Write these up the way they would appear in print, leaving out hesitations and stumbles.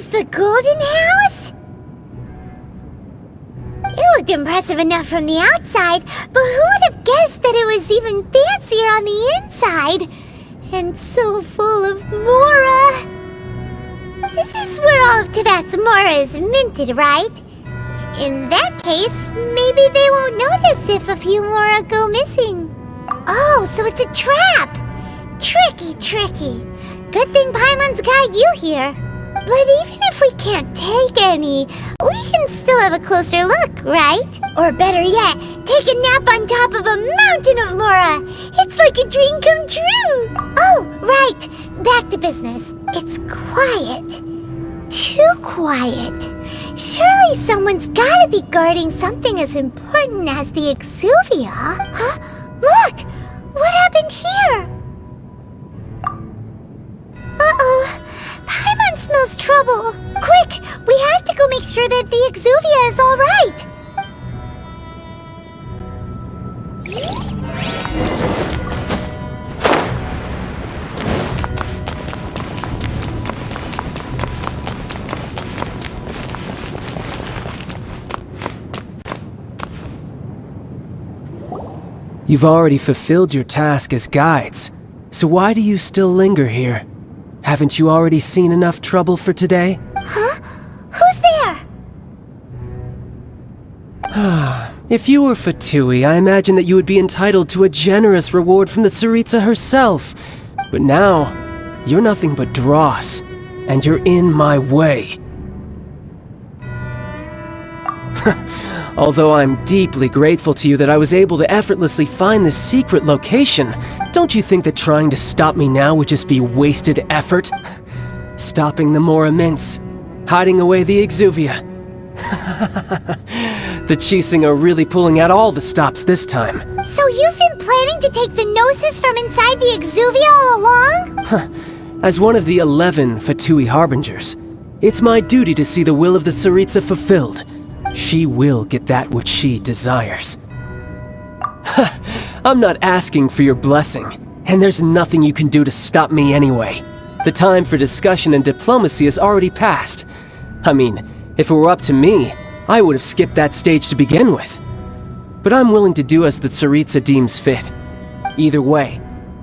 is the Golden House? It looked impressive enough from the outside, but who would have guessed that it was even fancier on the inside? And so full of Mora. This is where all of Teyvat's Mora is minted, right? In that case, maybe they won't notice if a few Mora go missing. Oh, so it's a trap! Tricky, tricky. Good thing Paimon's got you here. But even if we can't take any, we can still have a closer look, right? Or better yet, take a nap on top of a mountain of Mora. It's like a dream come true. Oh, right. Back to business. It's quiet. Too quiet. Surely someone's gotta be guarding something as important as the Exuvia. Huh? Look! What happened here? Uh-oh. Paimon smells trouble. Quick! We have to go make sure that the Exuvia is all right. You've already fulfilled your task as guides, so why do you still linger here? Haven't you already seen enough trouble for today? Huh? Who's there? If you were Fatui, I imagine that you would be entitled to a generous reward from the Tsaritsa herself. But now, you're nothing but dross, and you're in my way. Although I'm deeply grateful to you that I was able to effortlessly find this secret location, don't you think that trying to stop me now would just be wasted effort? Stopping the Mora Mints, hiding away the Exuvia. The Chising are really pulling out all the stops this time. So you've been planning to take the Gnosis from inside the Exuvia all along? As one of the 11 Fatui Harbingers, it's my duty to see the will of the Tsaritsa fulfilled. She will get that which she desires. I'm not asking for your blessing, and there's nothing you can do to stop me anyway. The time for discussion and diplomacy has already passed. I mean, if it were up to me, I would have skipped that stage to begin with. But I'm willing to do as the Tsaritsa deems fit. Either way,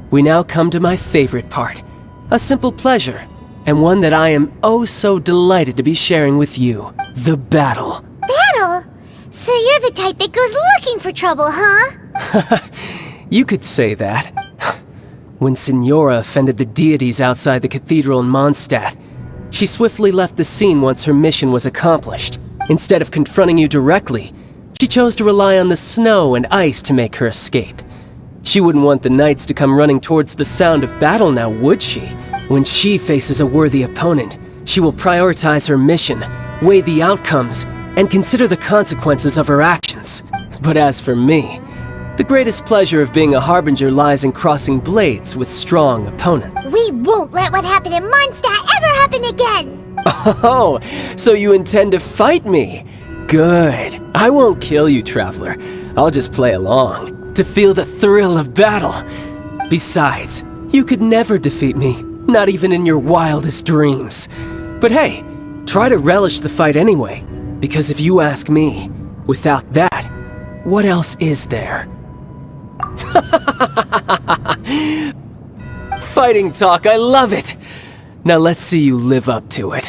we now come to my favorite part. A simple pleasure, and one that I am oh so delighted to be sharing with you. The battle. Battle? So you're the type that goes looking for trouble, huh? You could say that. When Signora offended the deities outside the cathedral in Mondstadt, she swiftly left the scene once her mission was accomplished. Instead of confronting you directly, she chose to rely on the snow and ice to make her escape. She wouldn't want the knights to come running towards the sound of battle now, would she? When she faces a worthy opponent, she will prioritize her mission, weigh the outcomes, and consider the consequences of her actions. But as for me, the greatest pleasure of being a Harbinger lies in crossing blades with strong opponents. We won't let what happened in Mondstadt ever happen again! Oh, so you intend to fight me? Good. I won't kill you, Traveler. I'll just play along, to feel the thrill of battle. Besides, you could never defeat me, not even in your wildest dreams. But hey, try to relish the fight anyway, because if you ask me, without that, what else is there? Fighting talk, I love it! Now let's see you live up to it.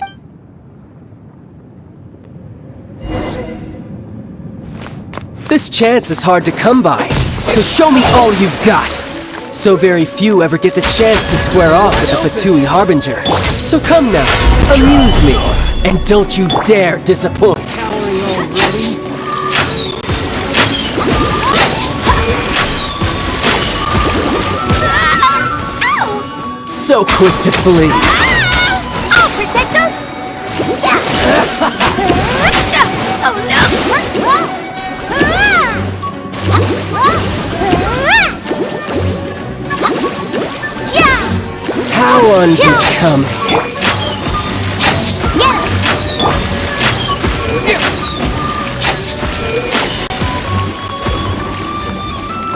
This chance is hard to come by, so show me all you've got. So very few ever get the chance to square off with the Fatui Harbinger. So come now, amuse me, and don't you dare disappoint. So quick to flee. I'll protect us! Oh no! How unbecoming.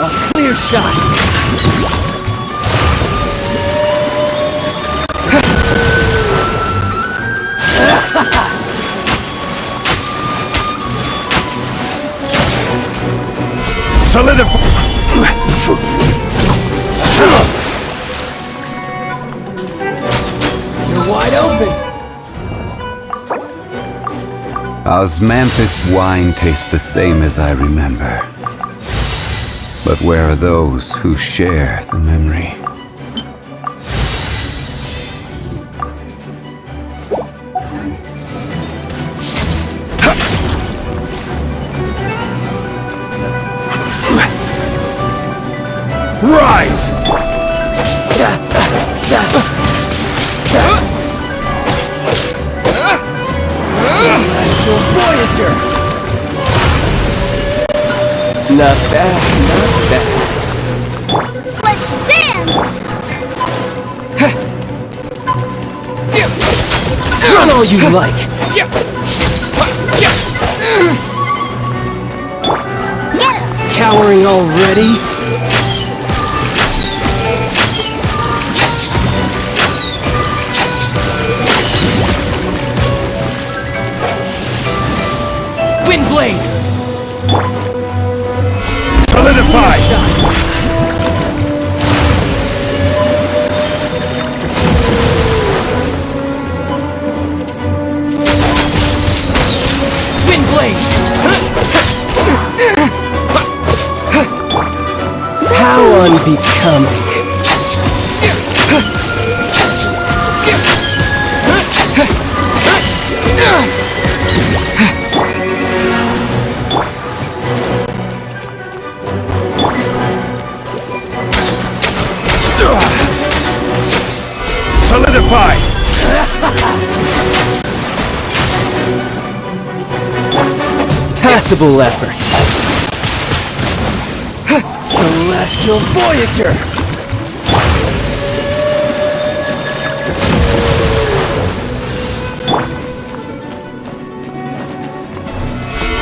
A clear shot. You're wide open. Osmanthus wine tastes the same as I remember. But where are those who share the memory? Rise! Celestial Voyager! Not bad, not bad. Let's dance! Run all you like! Get him! Cowering already? Windblade! Solidify! Windblade! How unbecoming! Solidify! Passable effort. Celestial Voyager!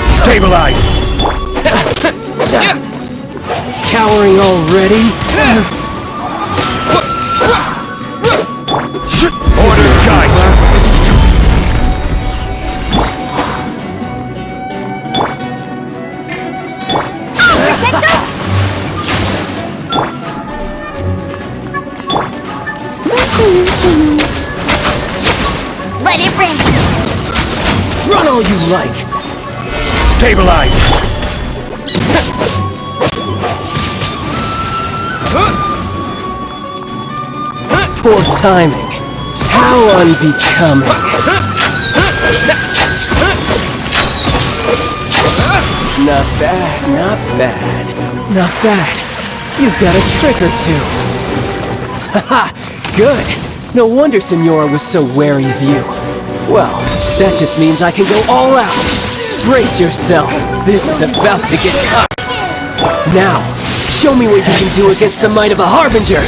Stabilize! Cowering already? Order guide you! Protect us! Let it rain! Run all you like! Stabilize! Poor timing. How unbecoming. Not bad, not bad. Not bad. You've got a trick or two. Haha, good. No wonder Senora was so wary of you. Well, that just means I can go all out. Brace yourself. This is about to get tough. Now, show me what you can do against the might of a Harbinger.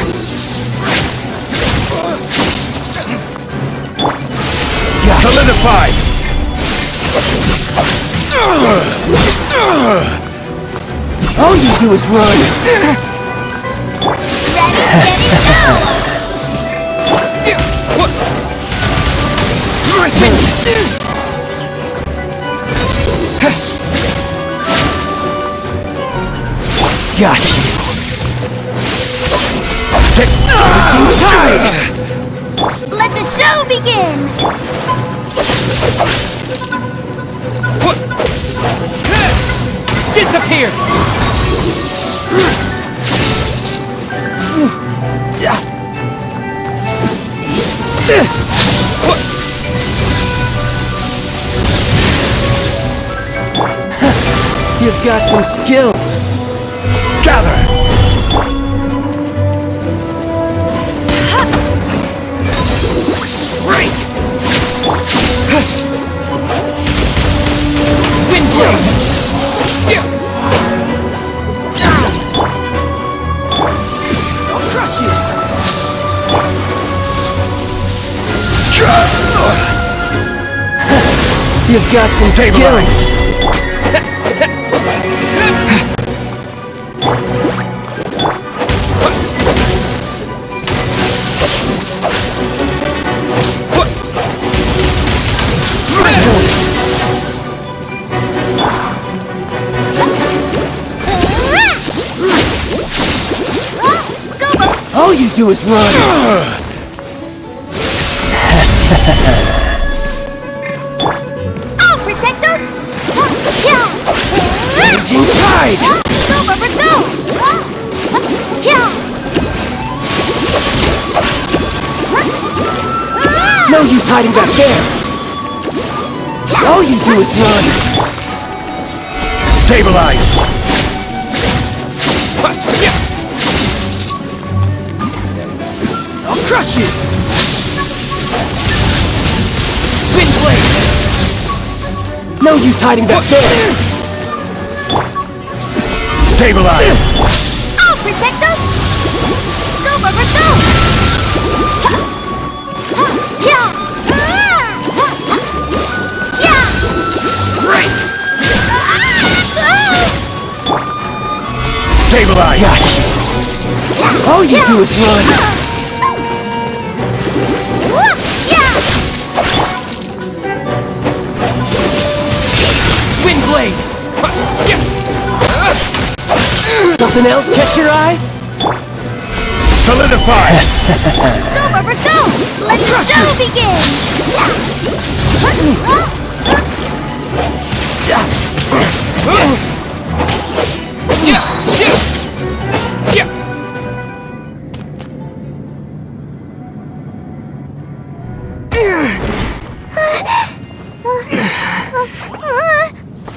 Solidify! All you do is run. Got you. Tide! Let the show begin! Disappear! This! You've got some skills. Gather! Break! Windblade! I'll crush you! You've got some skills. All you do is run! I'll protect us! Raging tide! Go, Rubber, go! No use hiding back there! All you do is run! Stabilize! I'll crush you! Wind blade! No use hiding back there! Stabilize! I'll protect us! Go, Rubber, go! Stabilize! Got you! All you do is run! Wind blade! Something else catch your eye? Solidify! Go, Rubber, go! Let the show begin!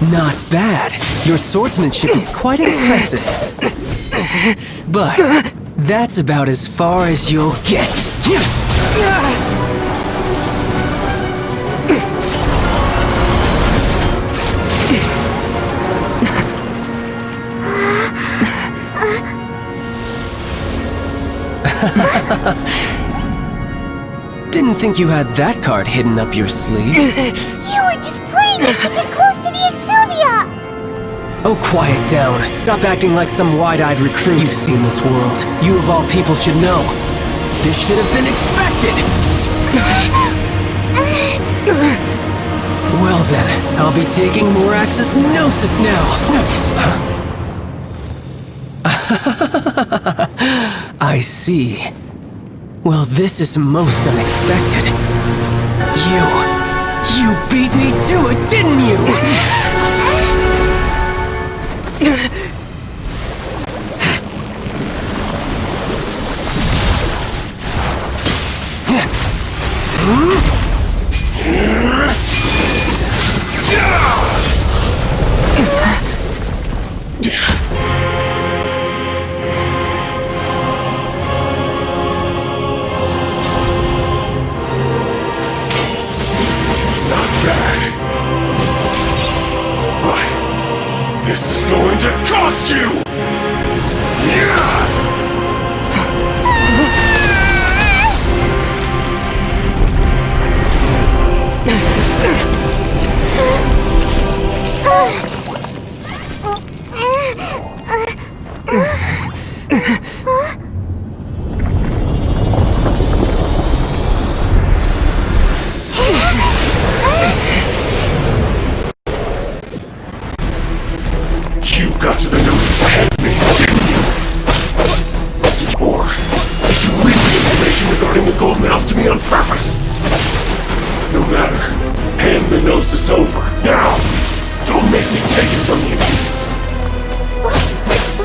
Not bad. Your swordsmanship is quite impressive. But that's about as far as you'll get. Didn't think you had that card hidden up your sleeve. You were just playing just to get close to the Exuvia! Oh, quiet down. Stop acting like some wide-eyed recruit. You've seen this world. You of all people should know. This should have been expected! Well then, I'll be taking Morax's Gnosis now! I see. Well, this is most unexpected. You beat me to it, didn't you? This is going to cost you! You got to the Gnosis ahead of me, didn't you? Or did you leak the information regarding the Golden House to me on purpose? No matter. Hand the Gnosis over, now! Don't make me take it from you!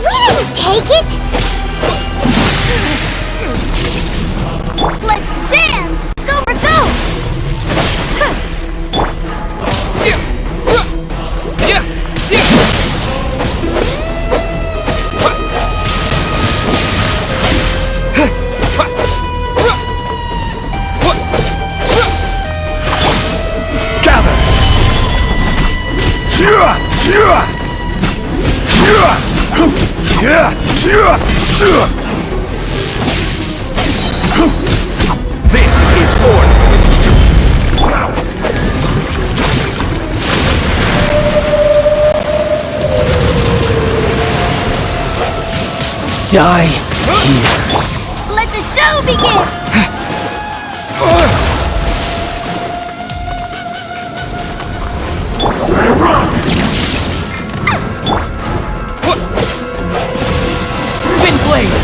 We didn't take it! Let's dance! Go for go! Gather! This is order! Die here. Let the show begin! Wind blade!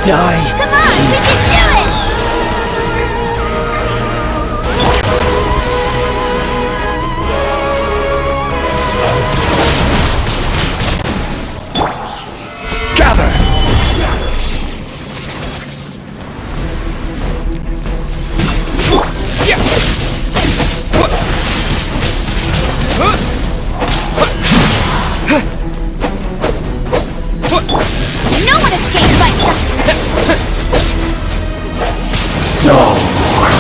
Die! Come on, we can do it! Gather! No one escapes my sight!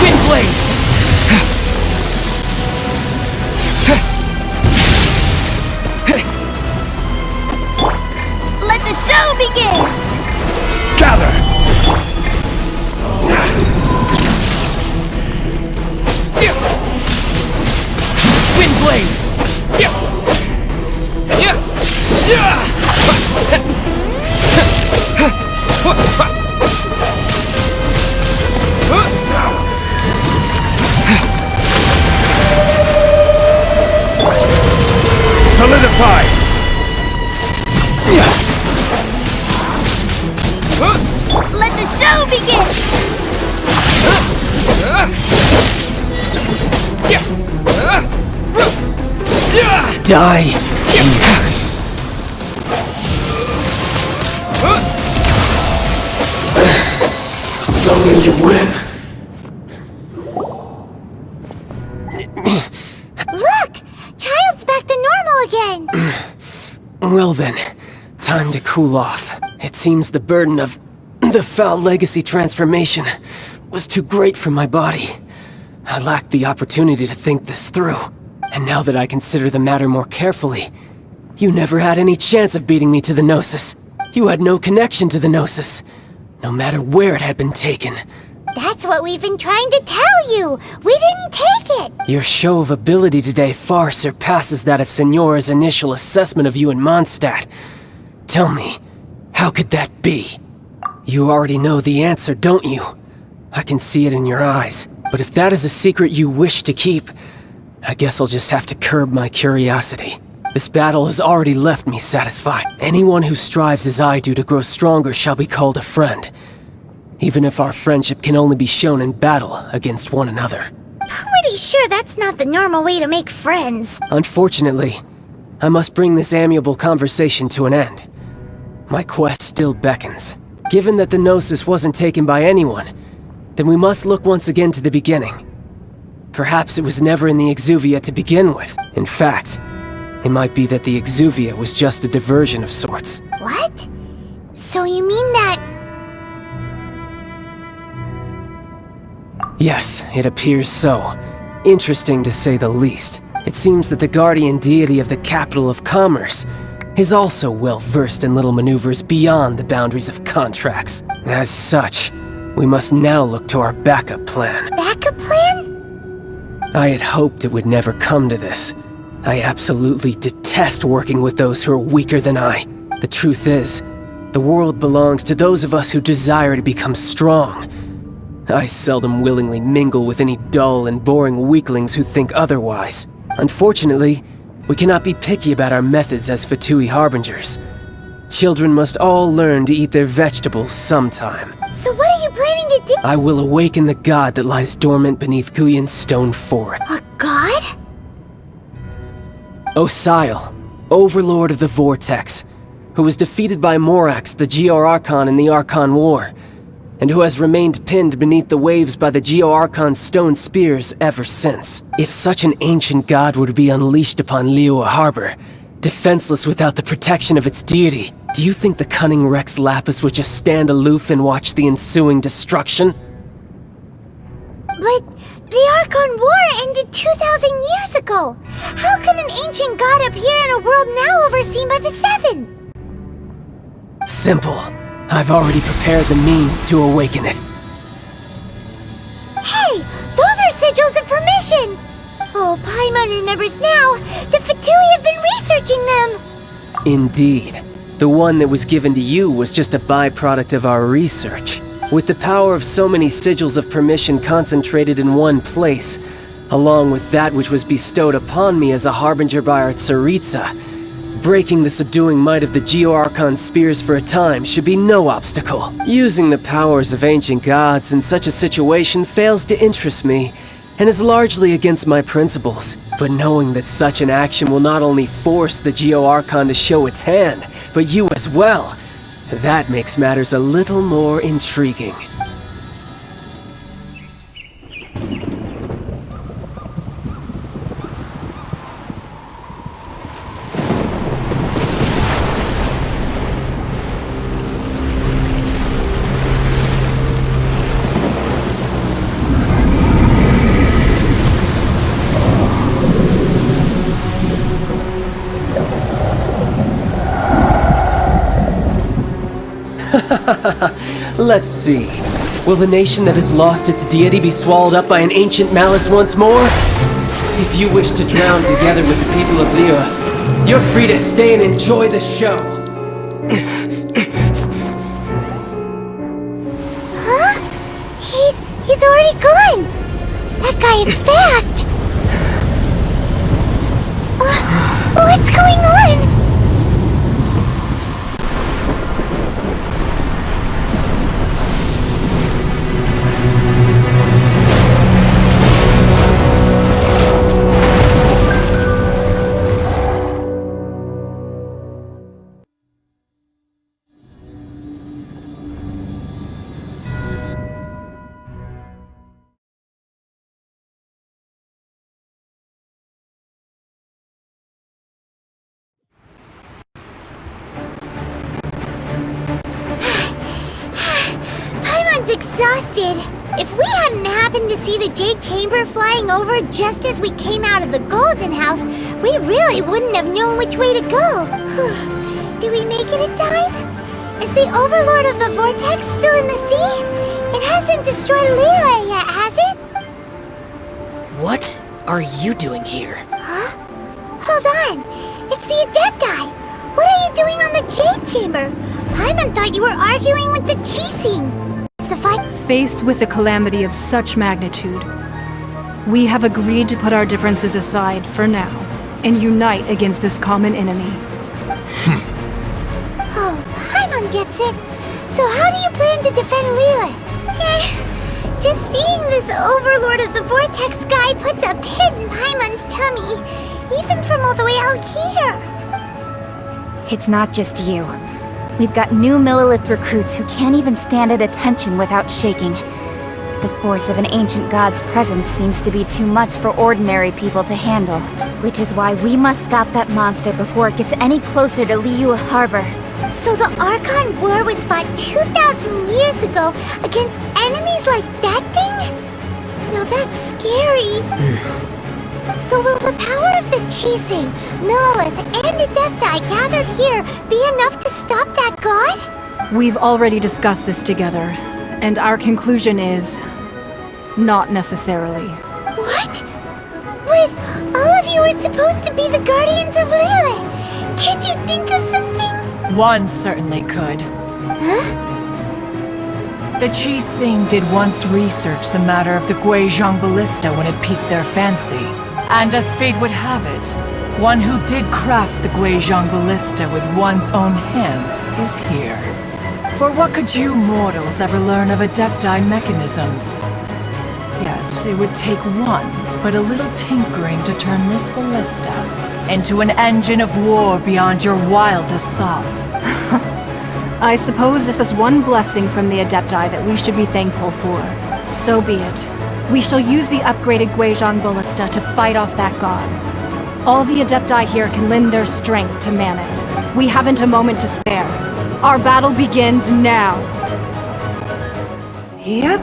Windblade! Let the show begin! Gather! Windblade! Solidify! Let the show begin! Die here! Summon you went. Look! Child's back to normal again! Well then, time to cool off. It seems the burden of the foul legacy transformation was too great for my body. I lacked the opportunity to think this through. And now that I consider the matter more carefully, you never had any chance of beating me to the Gnosis. You had no connection to the Gnosis, no matter where it had been taken. That's what we've been trying to tell you! We didn't take it! Your show of ability today far surpasses that of Signora's initial assessment of you in Mondstadt. Tell me, how could that be? You already know the answer, don't you? I can see it in your eyes. But if that is a secret you wish to keep, I guess I'll just have to curb my curiosity. This battle has already left me satisfied. Anyone who strives as I do to grow stronger shall be called a friend, even if our friendship can only be shown in battle against one another. Pretty sure that's not the normal way to make friends. Unfortunately, I must bring this amiable conversation to an end. My quest still beckons. Given that the Gnosis wasn't taken by anyone, then we must look once again to the beginning. Perhaps it was never in the Exuvia to begin with. In fact, it might be that the Exuvia was just a diversion of sorts. What? So you mean that... Yes, it appears so. Interesting to say the least. It seems that the guardian deity of the capital of commerce is also well versed in little maneuvers beyond the boundaries of contracts. As such, we must now look to our backup plan. backup plan? I had hoped it would never come to this. I absolutely detest working with those who are weaker than I. The truth is, the world belongs to those of us who desire to become strong. I seldom willingly mingle with any dull and boring weaklings who think otherwise. Unfortunately, we cannot be picky about our methods as Fatui Harbingers. Children must all learn to eat their vegetables sometime. So what are you planning to do? I will awaken the god that lies dormant beneath Guyan's stone fort. A god? Osile, Overlord of the Vortex, who was defeated by Morax, the Geo-Archon in the Archon War, and who has remained pinned beneath the waves by the Geo-Archon's stone spears ever since. If such an ancient god were to be unleashed upon Liyue Harbor, defenseless without the protection of its deity, do you think the cunning Rex Lapis would just stand aloof and watch the ensuing destruction? But the Archon War ended 2,000 years ago. How can an ancient god appear in a world now overseen by the Seven? Simple. I've already prepared the means to awaken it. Hey, those are sigils of permission! Oh, Paimon remembers now. The Fatui have been researching them! Indeed. The one that was given to you was just a byproduct of our research. With the power of so many sigils of permission concentrated in one place, along with that which was bestowed upon me as a harbinger by our Tsaritsa, breaking the subduing might of the Geo-Archon spears for a time should be no obstacle. Using the powers of ancient gods in such a situation fails to interest me, and is largely against my principles. But knowing that such an action will not only force the Geo-Archon to show its hand, but you as well, that makes matters a little more intriguing. Let's see. Will the nation that has lost its deity be swallowed up by an ancient malice once more? If you wish to drown together with the people of Lyra, you're free to stay and enjoy the show. Huh? He's already gone! That guy is fast! What's going on? Exhausted. If we hadn't happened to see the Jade Chamber flying over just as we came out of the Golden House, we really wouldn't have known which way to go. Do we make it in time? Is the Overlord of the Vortex still in the sea? It hasn't destroyed Lyra yet, has it? What are you doing here? Huh? Hold on. It's the Adepti. What are you doing on the Jade Chamber? Paimon thought you were arguing with the Chising. Faced with a calamity of such magnitude, we have agreed to put our differences aside for now and unite against this common enemy. Oh, Paimon gets it. So how do you plan to defend Lyra? Just seeing this Overlord of the Vortex guy puts a pit in Paimon's tummy, even from all the way out here. It's not just you. We've got new Millilith recruits who can't even stand at attention without shaking. The force of an ancient god's presence seems to be too much for ordinary people to handle, which is why we must stop that monster before it gets any closer to Liyue Harbor. So the Archon War was fought 2,000 years ago against enemies like that thing? Now that's scary. So will the power of the Chising, Millilith, and Adepti gathered here be enough to stop that god? We've already discussed this together, and our conclusion is... not necessarily. What? But all of you were supposed to be the guardians of Lyra. Can't you think of something? One certainly could. Huh? The Chising did once research the matter of the Guizhong Ballista when it piqued their fancy. And as fate would have it, one who did craft the Guizhong Ballista with one's own hands is here. For what could you mortals ever learn of Adepti mechanisms? Yet, it would take one, but a little tinkering to turn this ballista into an engine of war beyond your wildest thoughts. I suppose this is one blessing from the Adepti that we should be thankful for. So be it. We shall use the upgraded Guizhong Ballista to fight off that god. All the Adepti here can lend their strength to man it. We haven't a moment to spare. Our battle begins now. Yep.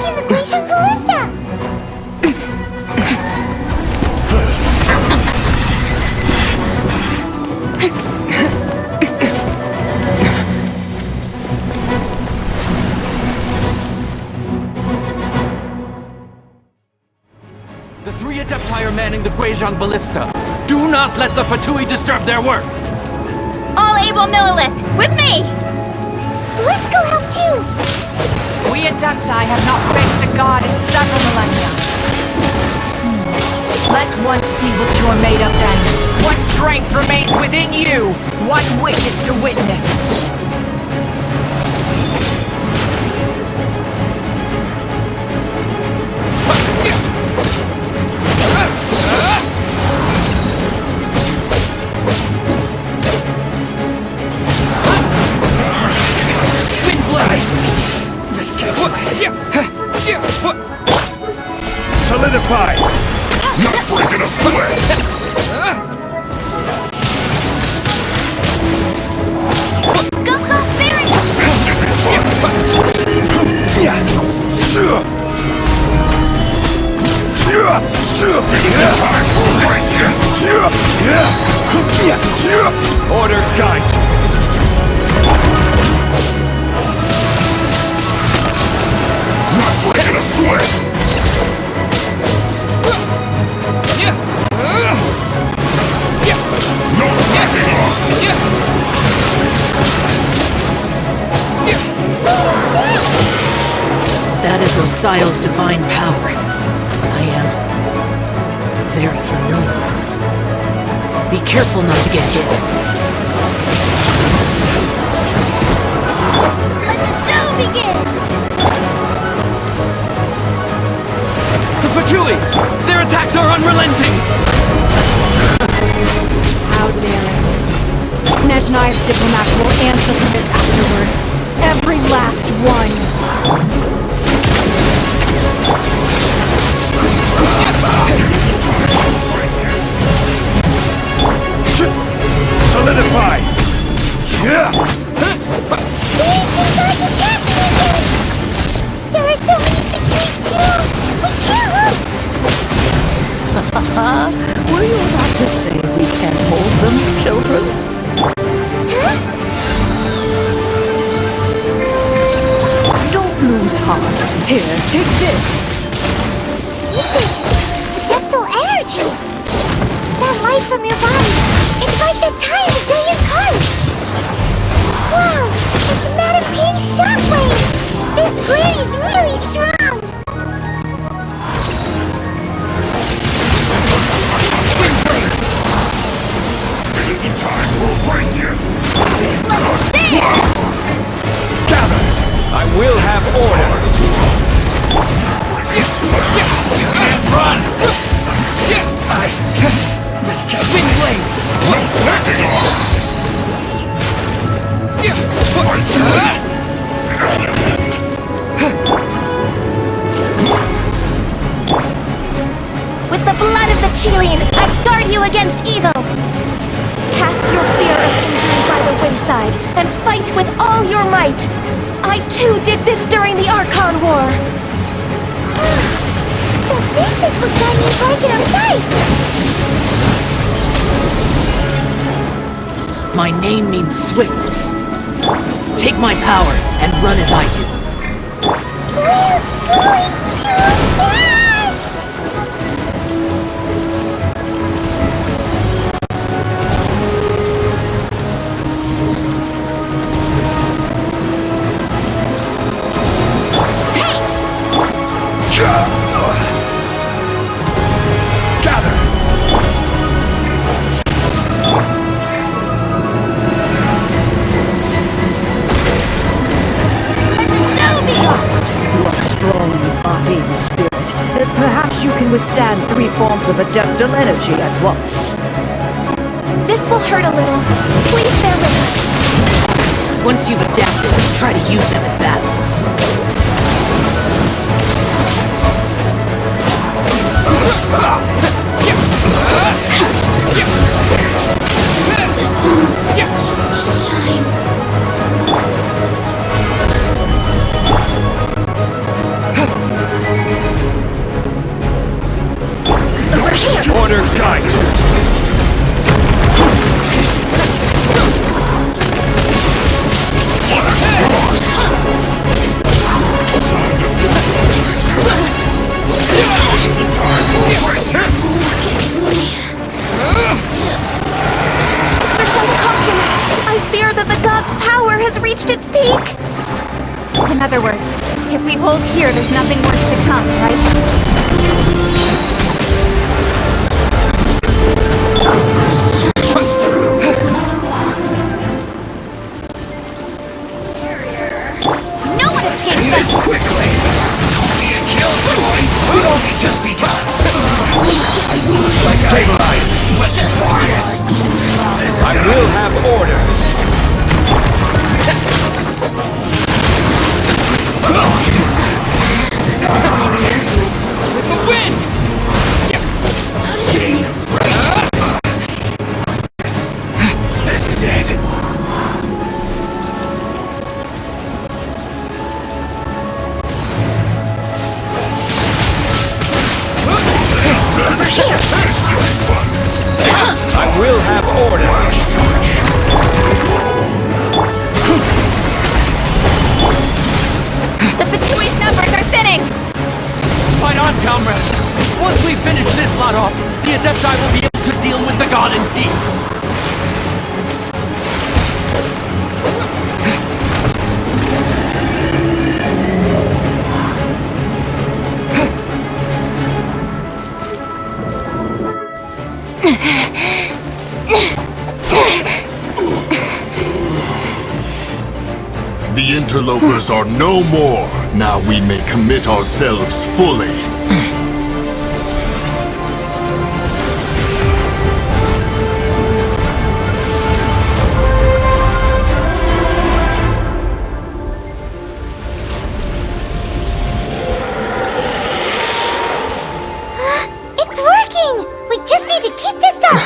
attacking the Genshin Ballista! The three Adepti are manning the Guizhong Ballista. Do not let the Fatui disturb their work! All able Millilith, with me! Let's go help too! We Adepti have not faced a god in several millennia. Let one see what you're made of then. What strength remains within you? One wishes to witness. Solidify! Not breaking a sweat! Go, Barry! Order guide you! Not breaking a sweat! No slacking off! That is Osial's divine power. I am very familiar with it. Be careful not to get hit. Let the show begin! The Fatui! Their attacks are unrelenting! How dare. Snezhnai's diplomats will answer for this afterward. Every last one. Solidify! The ancient gods attacking again! There are so many Fatui too! We can't! Were you about to say we can't hold them, children? Huh? Don't lose heart. Here, take this. This is adeptal energy! That light from your body, it's like the tide of giant cards! Wow! It's not a pink shockwave! This grid is really strong! It isn't time for a break yet! Gather! I will have order! Run! Wind blade! No slacking off! With the blood of the Chilean, I guard you against evil! Cast your fear of injury by the wayside, and fight with all your might! I too did this during the Archon War! So this is what got you fighting a fight! My name means swiftness. Take my power and run as I do. We're going too fast! Gather! Let the show begin! You are strong in body and spirit. Perhaps you can withstand 3 forms of adeptal energy at once. This will hurt a little. Please bear with us. Once you've adapted, try to use them in battle. Shine. If we hold here, there's nothing worse to come, right? No one escapes This quickly! Don't be a killjoy! We've only just begun! Looks like stabilizing, but too fast! I will have order! With the wind! Stay right! This is it! I will have order! The Patui's numbers are thinning! Fight on, comrades! Once we finish this lot off, the Adepti will be able to deal with the god in peace! The interlopers are no more. Now we may commit ourselves fully. It's working! We just need to keep this up!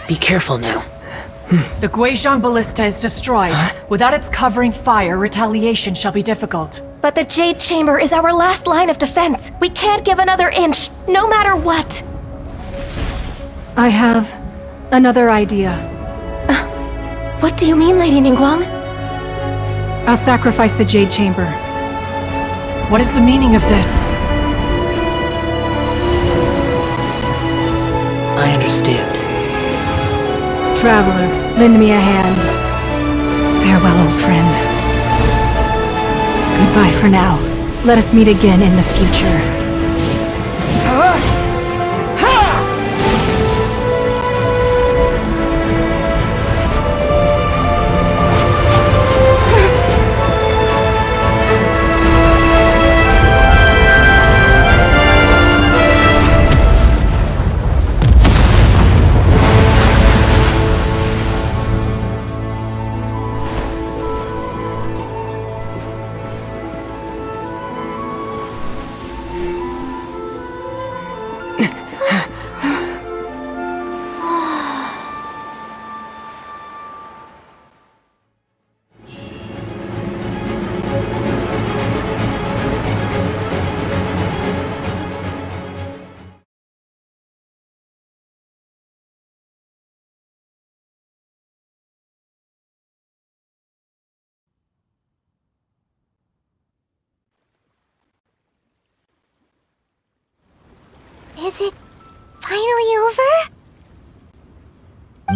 Be careful now. The Guizhong Ballista is destroyed. Without its covering fire, retaliation shall be difficult. But the Jade Chamber is our last line of defense. We can't give another inch, no matter what. I have another idea. What do you mean, Lady Ningguang? I'll sacrifice the Jade Chamber. What is the meaning of this? I understand. Traveler, lend me a hand. Farewell, old friend. Goodbye for now. Let us meet again in the future. Is it finally over?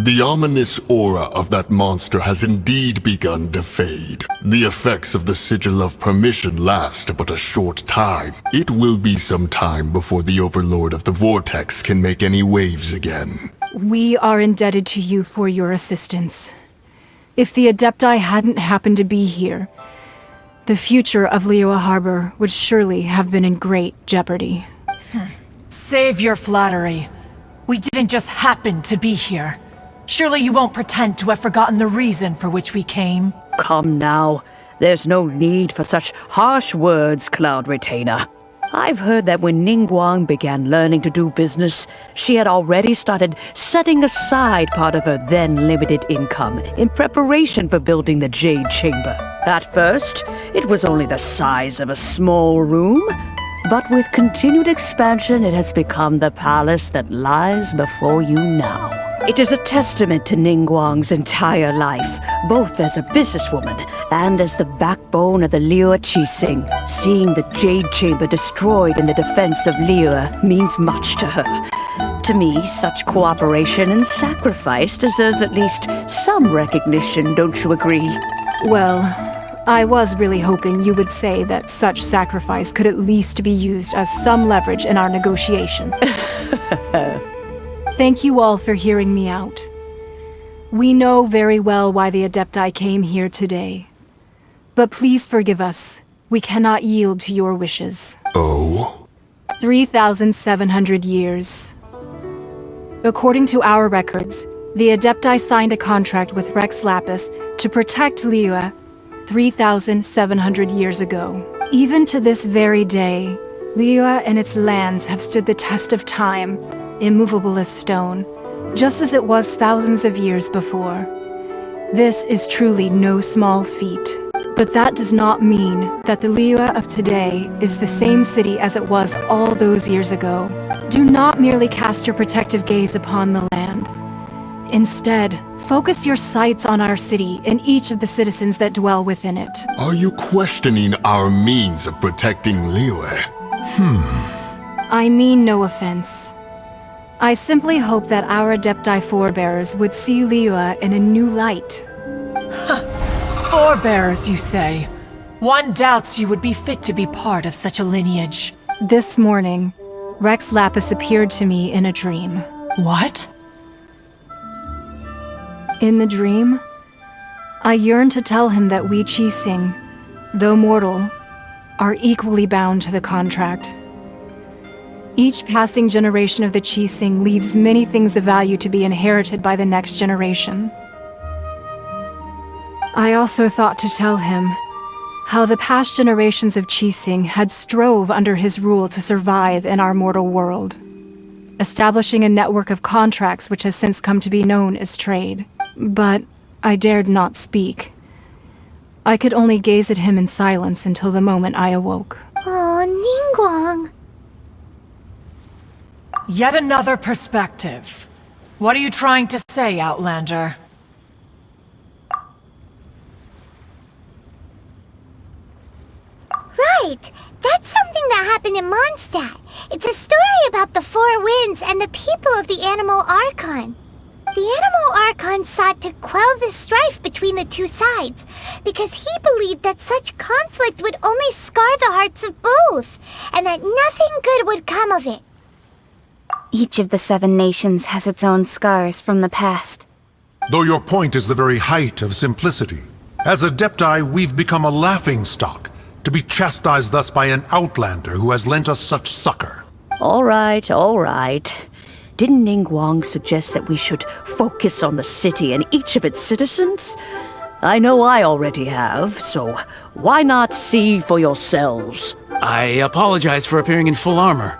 The ominous aura of that monster has indeed begun to fade. The effects of the Sigil of Permission last but a short time. It will be some time before the Overlord of the Vortex can make any waves again. We are indebted to you for your assistance. If the Adepti hadn't happened to be here, the future of Liyue Harbor would surely have been in great jeopardy. Save your flattery. We didn't just happen to be here. Surely you won't pretend to have forgotten the reason for which we came? Come now. There's no need for such harsh words, Cloud Retainer. I've heard that when Ningguang began learning to do business, she had already started setting aside part of her then limited income in preparation for building the Jade Chamber. At first, it was only the size of a small room, but with continued expansion, it has become the palace that lies before you now. It is a testament to Ningguang's entire life, both as a businesswoman and as the backbone of the Liyue Qixing. Seeing the Jade Chamber destroyed in the defense of Liyue means much to her. To me, such cooperation and sacrifice deserves at least some recognition, don't you agree? Well, I was really hoping you would say that such sacrifice could at least be used as some leverage in our negotiation. Thank you all for hearing me out. We know very well why the Adepti came here today. But please forgive us. We cannot yield to your wishes. Oh? 3,700 years. According to our records, the Adepti signed a contract with Rex Lapis to protect Liyue 3,700 years ago. Even to this very day, Liyue and its lands have stood the test of time, immovable as stone, just as it was thousands of years before. This is truly no small feat. But that does not mean that the Liyue of today is the same city as it was all those years ago. Do not merely cast your protective gaze upon the land. Instead, focus your sights on our city and each of the citizens that dwell within it. Are you questioning our means of protecting Liyue? I mean no offense. I simply hope that our Adepti forebears would see Liyue in a new light. Forebearers, you say? One doubts you would be fit to be part of such a lineage. This morning, Rex Lapis appeared to me in a dream. What? In the dream, I yearned to tell him that we Qixing, though mortal, are equally bound to the contract. Each passing generation of the Qixing leaves many things of value to be inherited by the next generation. I also thought to tell him how the past generations of Qixing had strove under his rule to survive in our mortal world, establishing a network of contracts which has since come to be known as trade. But I dared not speak. I could only gaze at him in silence until the moment I awoke. Oh, Ningguang. Yet another perspective. What are you trying to say, Outlander? Right! That's something that happened in Mondstadt. It's a story about the Four Winds and the people of the Animal Archon. The Animal Archon sought to quell the strife between the two sides, because he believed that such conflict would only scar the hearts of both, and that nothing good would come of it. Each of the 7 nations has its own scars from the past. Though your point is the very height of simplicity. As Adepti, we've become a laughingstock, to be chastised thus by an outlander who has lent us such succor. All right, all right. Didn't Ningguang suggest that we should focus on the city and each of its citizens? I know I already have, so why not see for yourselves? I apologize for appearing in full armor.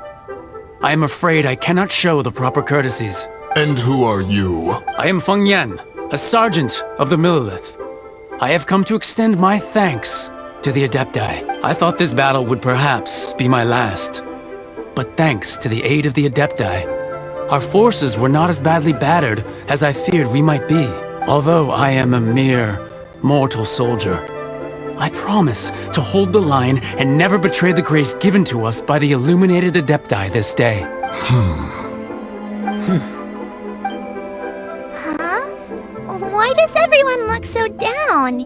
I am afraid I cannot show the proper courtesies. And who are you? I am Feng Yan, a sergeant of the Millelith. I have come to extend my thanks to the Adepti. I thought this battle would perhaps be my last. But thanks to the aid of the Adepti, our forces were not as badly battered as I feared we might be. Although I am a mere mortal soldier, I promise to hold the line and never betray the grace given to us by the illuminated Adepti this day. Huh? Why does everyone look so down?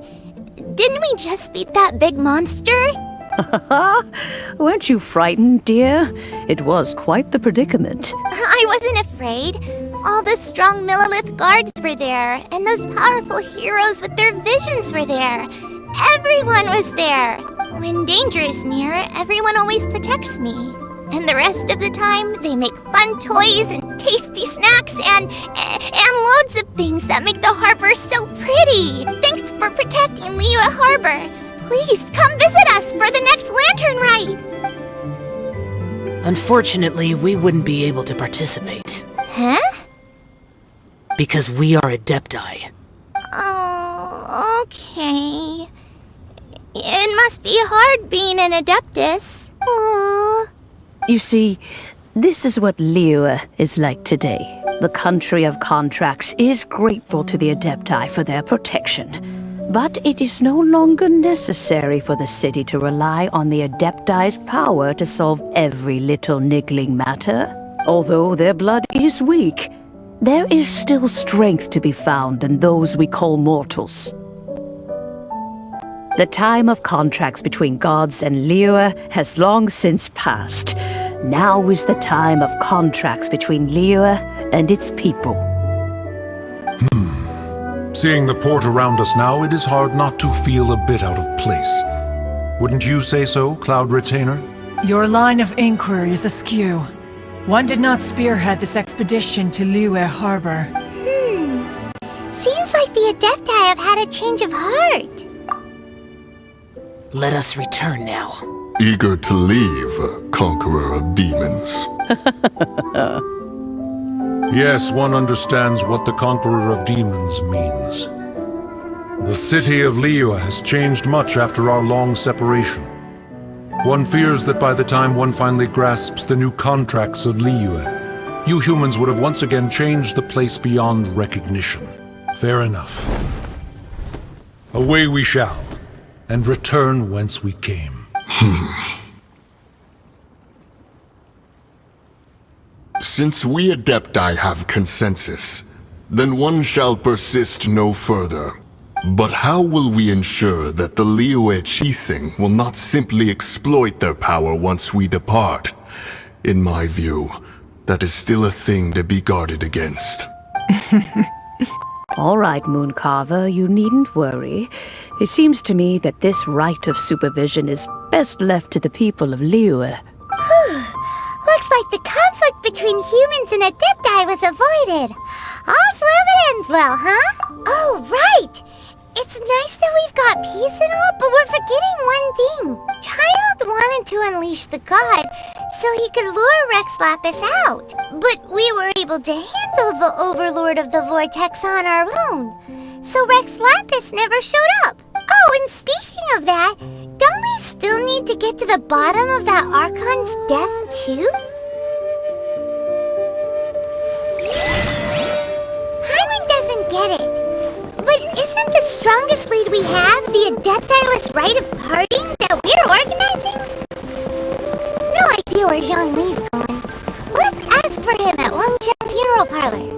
Didn't we just beat that big monster? Weren't you frightened, dear? It was quite the predicament. I wasn't afraid. All the strong Millelith guards were there, and those powerful heroes with their visions were there. Everyone was there. When danger is near, everyone always protects me. And the rest of the time, they make fun toys and tasty snacks and loads of things that make the harbor so pretty. Thanks for protecting Liyue Harbor. Please, come visit us for the next lantern ride! Unfortunately, we wouldn't be able to participate. Huh? Because we are Adepti. Oh, okay. It must be hard being an Adeptus. Aww. You see, this is what Liyue is like today. The country of contracts is grateful to the Adepti for their protection. But it is no longer necessary for the city to rely on the Adepti's power to solve every little niggling matter. Although their blood is weak, there is still strength to be found in those we call mortals. The time of contracts between gods and Liyue has long since passed. Now is the time of contracts between Liyue and its people. Seeing the port around us now, it is hard not to feel a bit out of place. Wouldn't you say so, Cloud Retainer? Your line of inquiry is askew. One did not spearhead this expedition to Liyue Harbor. Seems like the Adepti have had a change of heart. Let us return now. Eager to leave, conqueror of demons. Yes, one understands what the Conqueror of Demons means. The city of Liyue has changed much after our long separation. One fears that by the time one finally grasps the new contracts of Liyue, you humans would have once again changed the place beyond recognition. Fair enough. Away we shall, and return whence we came. Since we Adepti have consensus, then one shall persist no further. But how will we ensure that the Liyue Qixing will not simply exploit their power once we depart? In my view, that is still a thing to be guarded against. All right, Mooncarver, you needn't worry. It seems to me that this right of supervision is best left to the people of Liyue. Looks like the conflict between humans and Adepti was avoided. All's well that ends well, huh? Oh, right! It's nice that we've got peace and all, but we're forgetting one thing. Child wanted to unleash the god so he could lure Rex Lapis out. But we were able to handle the Overlord of the Vortex on our own. So Rex Lapis never showed up. Oh, and speaking of that, don't we still need to get to the bottom of that Archon's death too? Hyman doesn't get it. But isn't the strongest lead we have the Adepti-less rite of parting that we're organizing? No idea where Zhongli's gone. Let's ask for him at Wangcheng Funeral Parlor.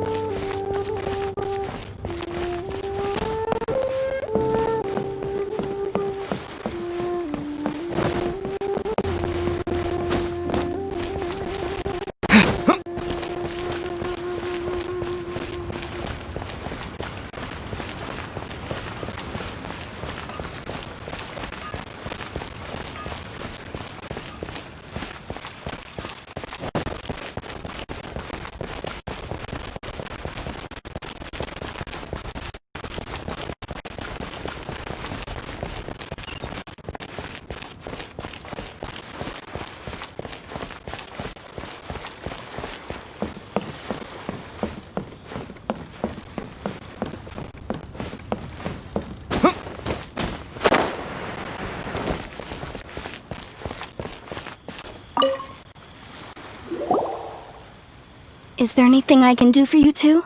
Is there anything I can do for you two?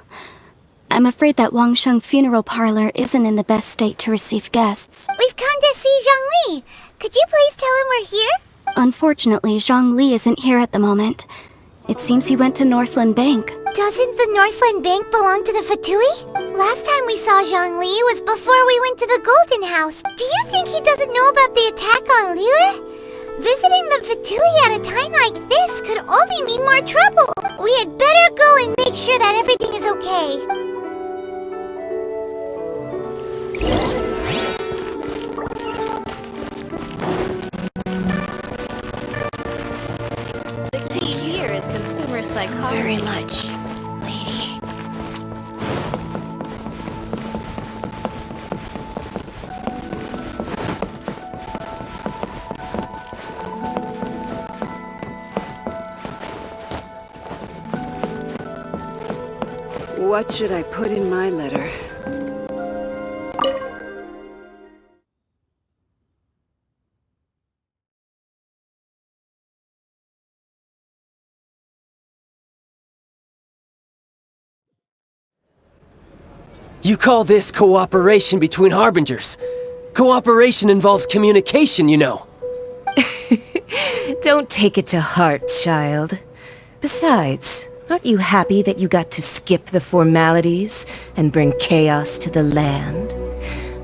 I'm afraid that Wangsheng Funeral Parlor isn't in the best state to receive guests. We've come to see Zhongli. Could you please tell him we're here? Unfortunately, Zhongli isn't here at the moment. It seems he went to Northland Bank. Doesn't the Northland Bank belong to the Fatui? Last time we saw Zhongli was before we went to the Golden House. Do you think he doesn't know about the attack on Liyue? Visiting the Fatui at a time like this could only mean more trouble. We had better go and make sure that everything is okay. The key here is consumer psychology. Very much, lady. What should I put in my letter? You call this cooperation between Harbingers? Cooperation involves communication, you know. Don't take it to heart, child. Besides, aren't you happy that you got to skip the formalities and bring chaos to the land?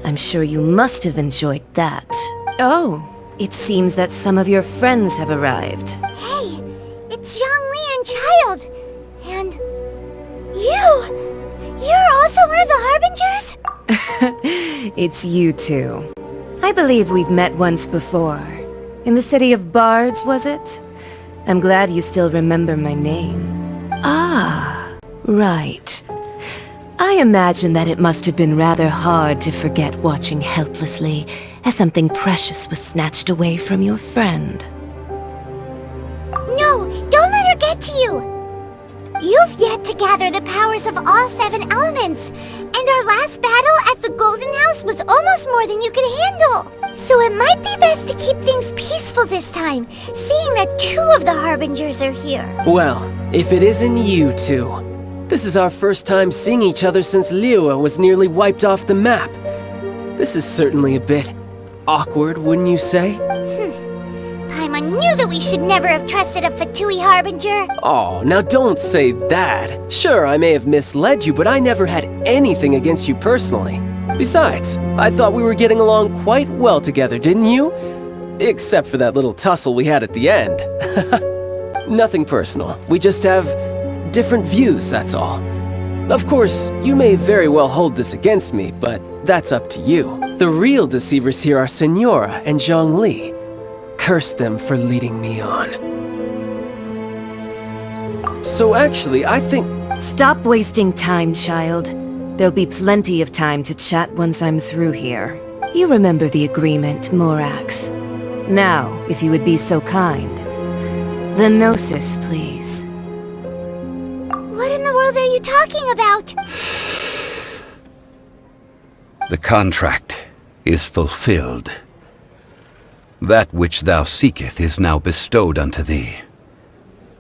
I'm sure you must have enjoyed that. Oh, it seems that some of your friends have arrived. Hey, it's Zhongli and Child. And you! You're also one of the Harbingers? It's you two. I believe we've met once before. In the city of Bards, was it? I'm glad you still remember my name. Ah, right. I imagine that it must have been rather hard to forget watching helplessly as something precious was snatched away from your friend. No, don't let her get to you! You've yet to gather the powers of all 7 elements, and our last battle at the Golden House was almost more than you could handle. So it might be best to keep things peaceful this time, seeing that 2 of the Harbingers are here. Well, if it isn't you two. This is our first time seeing each other since Liyue was nearly wiped off the map. This is certainly a bit awkward, wouldn't you say? Paimon knew that we should never have trusted a Fatui Harbinger. Oh, now don't say that. Sure, I may have misled you, but I never had anything against you personally. Besides, I thought we were getting along quite well together, didn't you? Except for that little tussle we had at the end. Nothing personal. We just have different views, that's all. Of course, you may very well hold this against me, but that's up to you. The real deceivers here are Senora and Zhongli. Curse them for leading me on. So actually, I think... Stop wasting time, child. There'll be plenty of time to chat once I'm through here. You remember the agreement, Morax. Now, if you would be so kind. The Gnosis, please. What in the world are you talking about? The contract is fulfilled. That which thou seeketh is now bestowed unto thee.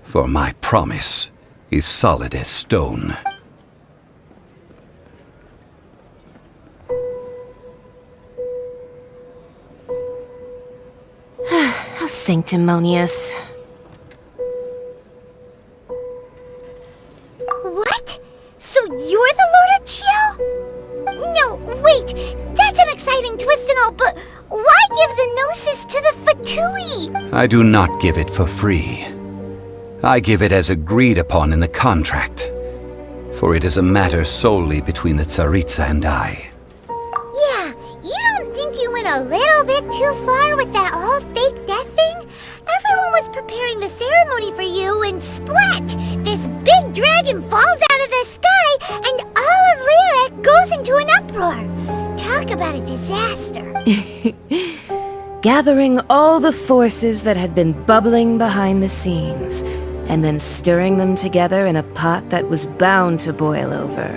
For my promise is solid as stone. How sanctimonious. What? So you're the Lord of Chio? No, wait! That's an exciting twist and all, but why give the Gnosis to the Fatui? I do not give it for free. I give it as agreed upon in the contract, for it is a matter solely between the Tsaritsa and I. Yeah, you don't think you went a little bit too far with that whole fake death thing? Everyone was preparing the ceremony for you, and splat! This big dragon falls out of the sky, and all of Lyric goes into an uproar. Talk about a disaster. Gathering all the forces that had been bubbling behind the scenes, and then stirring them together in a pot that was bound to boil over.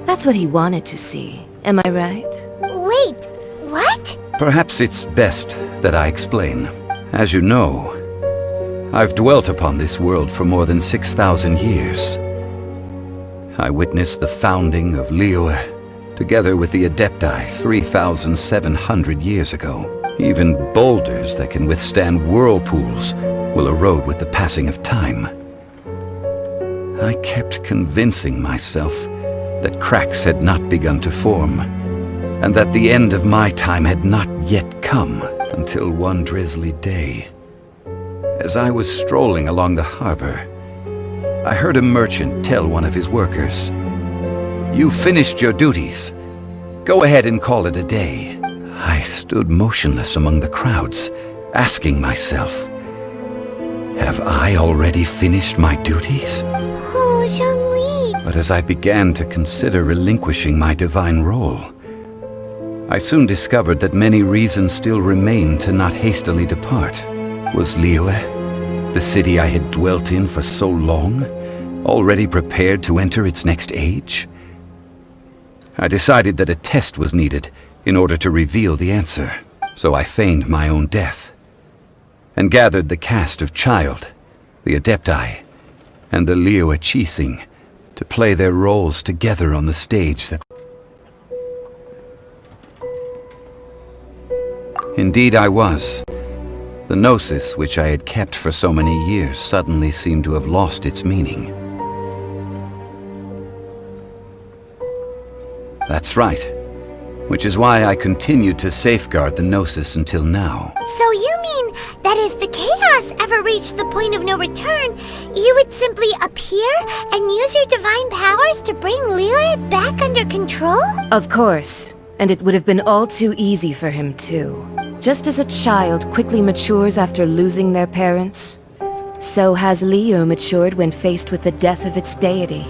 That's what he wanted to see, am I right? Wait, what? Perhaps it's best that I explain. As you know, I've dwelt upon this world for more than 6,000 years. I witnessed the founding of Liyue, together with the Adepti 3,700 years ago. Even boulders that can withstand whirlpools will erode with the passing of time. I kept convincing myself that cracks had not begun to form, and that the end of my time had not yet come, until one drizzly day. As I was strolling along the harbor, I heard a merchant tell one of his workers, "You finished your duties. Go ahead and call it a day." I stood motionless among the crowds, asking myself, have I already finished my duties? Oh, Zhongli. But as I began to consider relinquishing my divine role, I soon discovered that many reasons still remained to not hastily depart. Was Liyue, the city I had dwelt in for so long, Already prepared to enter its next age? I decided that a test was needed in order to reveal the answer, so I feigned my own death, and gathered the cast of Child, the Adepti, and the Liyue Qixing to play their roles together on the stage that... Indeed I was. The Gnosis, which I had kept for so many years, suddenly seemed to have lost its meaning. That's right. Which is why I continued to safeguard the Gnosis until now. So you mean that if the chaos ever reached the point of no return, you would simply appear and use your divine powers to bring Liyue back under control? Of course. And it would have been all too easy for him, too. Just as a child quickly matures after losing their parents, so has Liyue matured when faced with the death of its deity.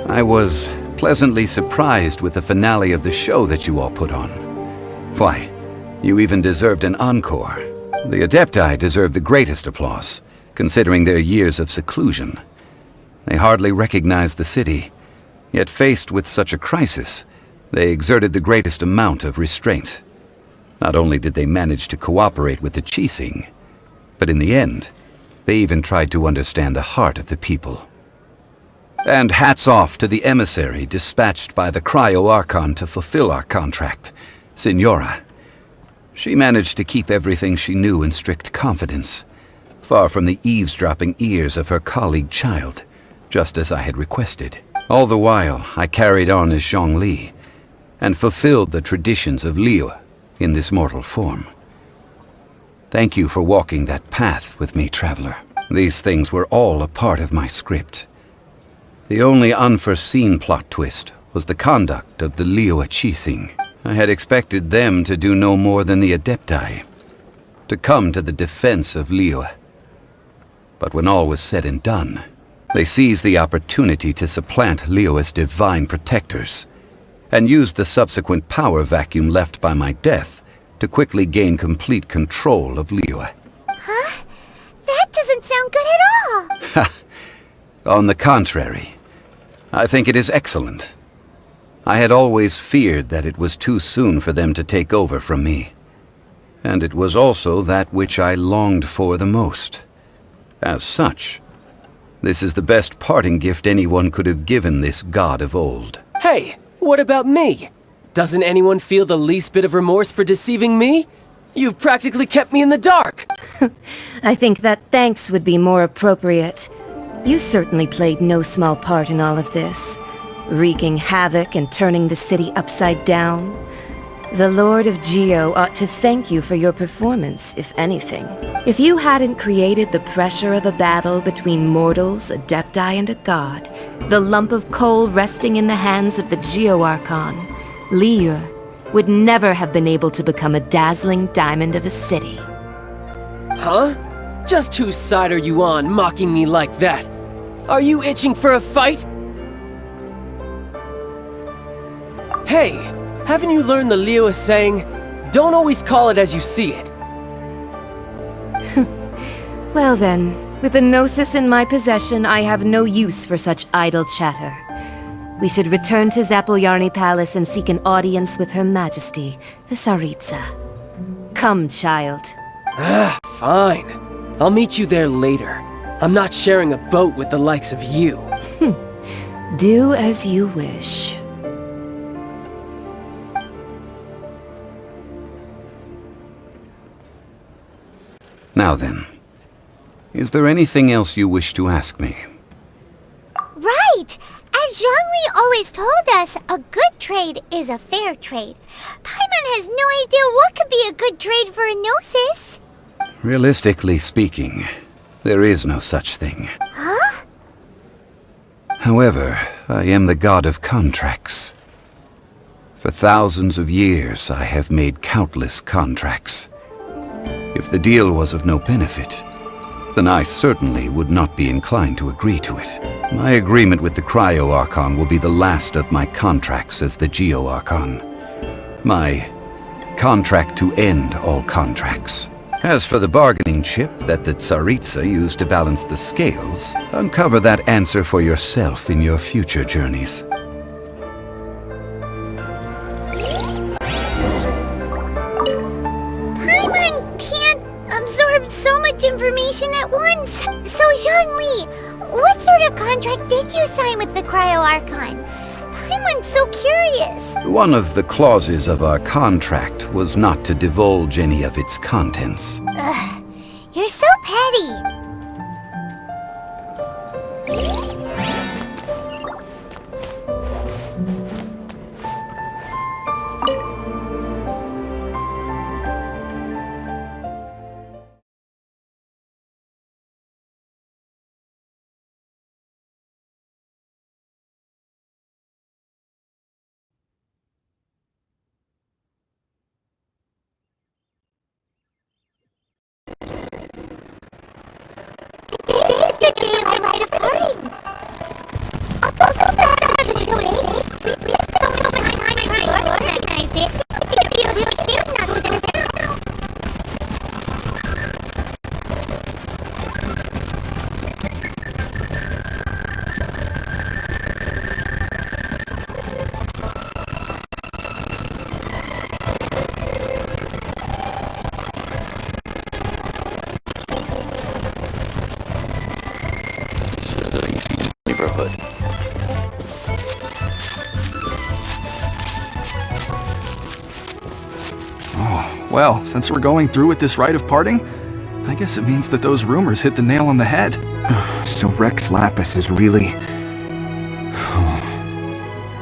I was pleasantly surprised with the finale of the show that you all put on. Why, you even deserved an encore. The Adepti deserve the greatest applause, considering their years of seclusion. They hardly recognized the city, yet faced with such a crisis, they exerted the greatest amount of restraint. Not only did they manage to cooperate with the Qixing, but in the end, they even tried to understand the heart of the people. And hats off to the emissary dispatched by the Cryo-Archon to fulfill our contract, Signora. She managed to keep everything she knew in strict confidence, far from the eavesdropping ears of her colleague Child, just as I had requested. All the while, I carried on as Zhongli, and fulfilled the traditions of Liyue in this mortal form. Thank you for walking that path with me, Traveler. These things were all a part of my script. The only unforeseen plot twist was the conduct of the Liyue Qixing. I had expected them to do no more than the Adepti, to come to the defense of Liyue. But when all was said and done, they seized the opportunity to supplant Liyue's divine protectors, and used the subsequent power vacuum left by my death to quickly gain complete control of Liyue. Huh? That doesn't sound good at all! On the contrary, I think it is excellent. I had always feared that it was too soon for them to take over from me, and it was also that which I longed for the most. As such, this is the best parting gift anyone could have given this god of old. Hey! What about me? Doesn't anyone feel the least bit of remorse for deceiving me? You've practically kept me in the dark! I think that thanks would be more appropriate. You certainly played no small part in all of this, wreaking havoc and turning the city upside down. The Lord of Geo ought to thank you for your performance, if anything. If you hadn't created the pressure of a battle between mortals, Adepti, and a god, the lump of coal resting in the hands of the Geo-Archon, Liyue would never have been able to become a dazzling diamond of a city. Huh? Just whose side are you on, mocking me like that? Are you itching for a fight? Hey, haven't you learned the Liyue saying, don't always call it as you see it? Well then, with the Gnosis in my possession, I have no use for such idle chatter. We should return to Zapoljarny Palace and seek an audience with Her Majesty, the Tsaritsa. Come, Child. Fine. I'll meet you there later. I'm not sharing a boat with the likes of you. Do as you wish. Now then, is there anything else you wish to ask me? Right! As Zhongli always told us, a good trade is a fair trade. Paimon has no idea what could be a good trade for a Gnosis. Realistically speaking, there is no such thing. Huh? However, I am the god of contracts. For thousands of years, I have made countless contracts. If the deal was of no benefit, then I certainly would not be inclined to agree to it. My agreement with the Cryo-Archon will be the last of my contracts as the Geo-Archon. My contract to end all contracts. As for the bargaining chip that the Tsaritsa used to balance the scales, uncover that answer for yourself in your future journeys. Paimon can't absorb so much information at once. So Zhongli, what sort of contract did you sign with the Cryo Archon? Paimon's so curious. One of the clauses of our contract was not to divulge any of its contents. Ugh, you're so petty. Well, since we're going through with this rite of parting, I guess it means that those rumors hit the nail on the head. So Rex Lapis is really...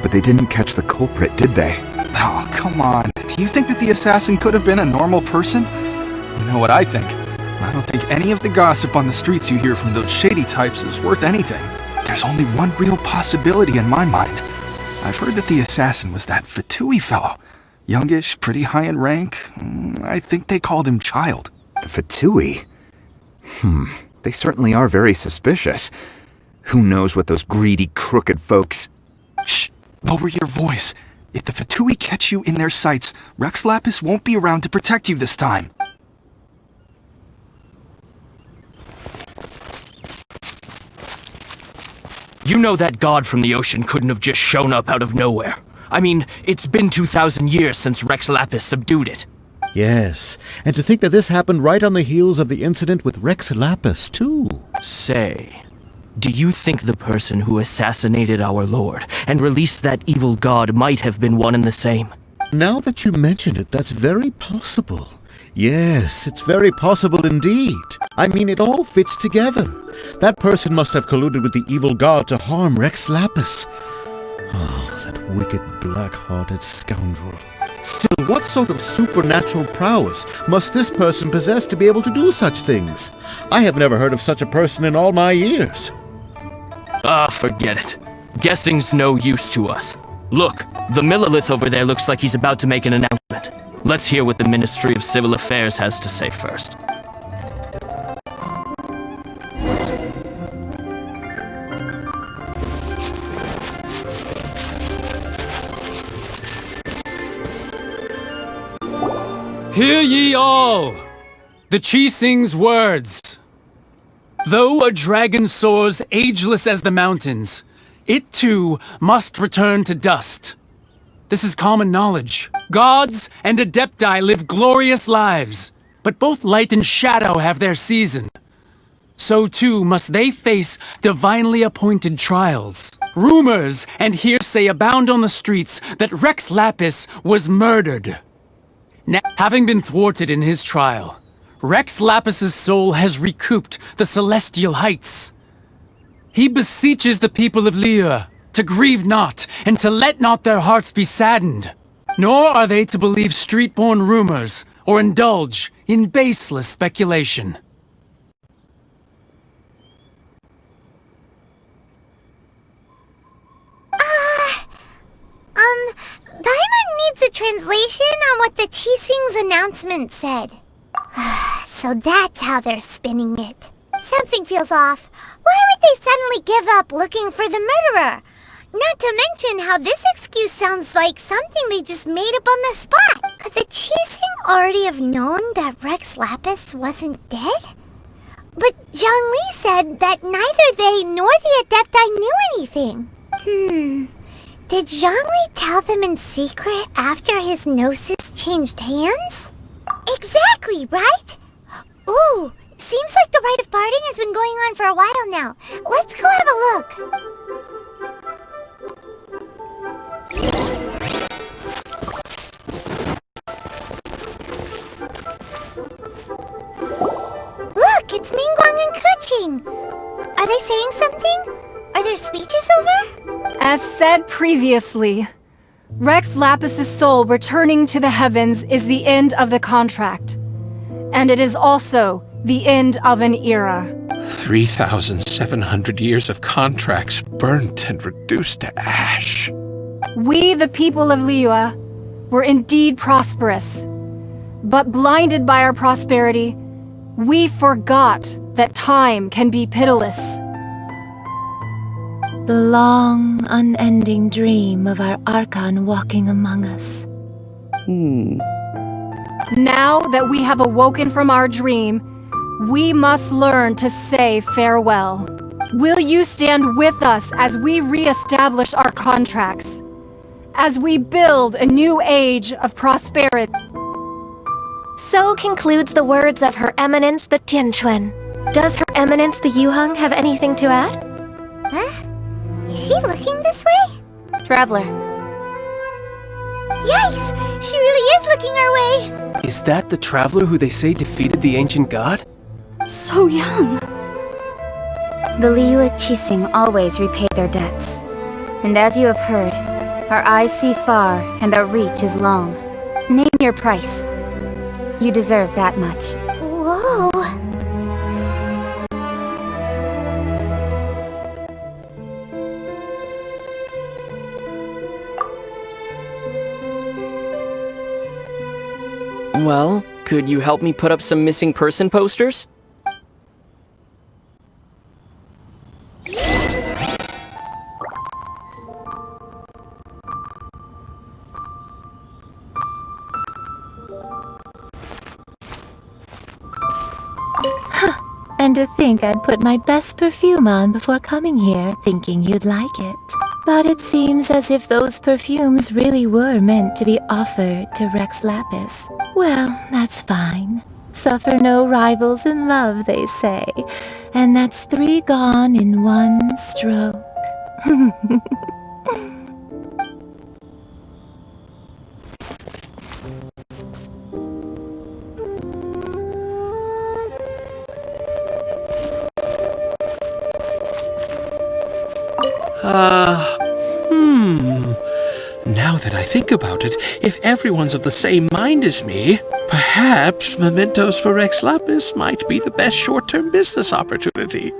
But they didn't catch the culprit, did they? Oh, come on. Do you think that the assassin could have been a normal person? You know what I think? I don't think any of the gossip on the streets you hear from those shady types is worth anything. There's only one real possibility in my mind. I've heard that the assassin was that Fatui fellow. Youngish, pretty high in rank. I think they called him Child. The Fatui? They certainly are very suspicious. Who knows what those greedy, crooked folks... Shh! Lower your voice. If the Fatui catch you in their sights, Rex Lapis won't be around to protect you this time. You know that god from the ocean couldn't have just shown up out of nowhere. I mean, it's been 2,000 years since Rex Lapis subdued it. Yes, and to think that this happened right on the heels of the incident with Rex Lapis, too. Say, do you think the person who assassinated our lord and released that evil god might have been one and the same? Now that you mention it, that's very possible. Yes, it's very possible indeed. I mean, it all fits together. That person must have colluded with the evil god to harm Rex Lapis. Oh, that wicked, black-hearted scoundrel. Still, what sort of supernatural prowess must this person possess to be able to do such things? I have never heard of such a person in all my years. Forget it. Guessing's no use to us. Look, the Millilith over there looks like he's about to make an announcement. Let's hear what the Ministry of Civil Affairs has to say first. Hear ye all! The Chi Sing's words. Though a dragon soars ageless as the mountains, it too must return to dust. This is common knowledge. Gods and Adepti live glorious lives, but both light and shadow have their season. So too must they face divinely appointed trials. Rumors and hearsay abound on the streets that Rex Lapis was murdered. Now, having been thwarted in his trial, Rex Lapis's soul has recouped the celestial heights. He beseeches the people of Liyue to grieve not, and to let not their hearts be saddened. Nor are they to believe street-born rumors, or indulge in baseless speculation. Paimon needs a translation on what the Chi Sing's announcement said. So that's how they're spinning it. Something feels off. Why would they suddenly give up looking for the murderer? Not to mention how this excuse sounds like something they just made up on the spot. Could the Qixing already have known that Rex Lapis wasn't dead? But Zhongli said that neither they nor the Adepti knew anything. Did Zhongli tell them in secret after his gnosis changed hands? Exactly, right? Ooh, seems like the rite of parting has been going on for a while now. Let's go have a look. Look, it's Ningguang and Keqing. Are they saying something? Are their speeches over? As said previously, Rex Lapis's soul returning to the heavens is the end of the contract. And it is also the end of an era. 3,700 years of contracts burnt and reduced to ash. We, the people of Liyue, were indeed prosperous. But blinded by our prosperity, we forgot that time can be pitiless. The long, unending dream of our Archon walking among us. Now that we have awoken from our dream, we must learn to say farewell. Will you stand with us as we re-establish our contracts? As we build a new age of prosperity? So concludes the words of Her Eminence the Tianquan. Does Her Eminence the Yuheng have anything to add? Huh? Is she looking this way? Traveler. Yikes! She really is looking our way! Is that the traveler who they say defeated the ancient god? So young! The Liyue Qixing always repay their debts. And as you have heard, our eyes see far and our reach is long. Name your price. You deserve that much. Whoa! Well, could you help me put up some missing person posters? And to think I'd put my best perfume on before coming here, thinking you'd like it. But it seems as if those perfumes really were meant to be offered to Rex Lapis. Well, that's fine. Suffer no rivals in love, they say. And that's 3 gone in 1 stroke. Now that I think about it, if everyone's of the same mind as me, perhaps mementos for Rex Lapis might be the best short-term business opportunity.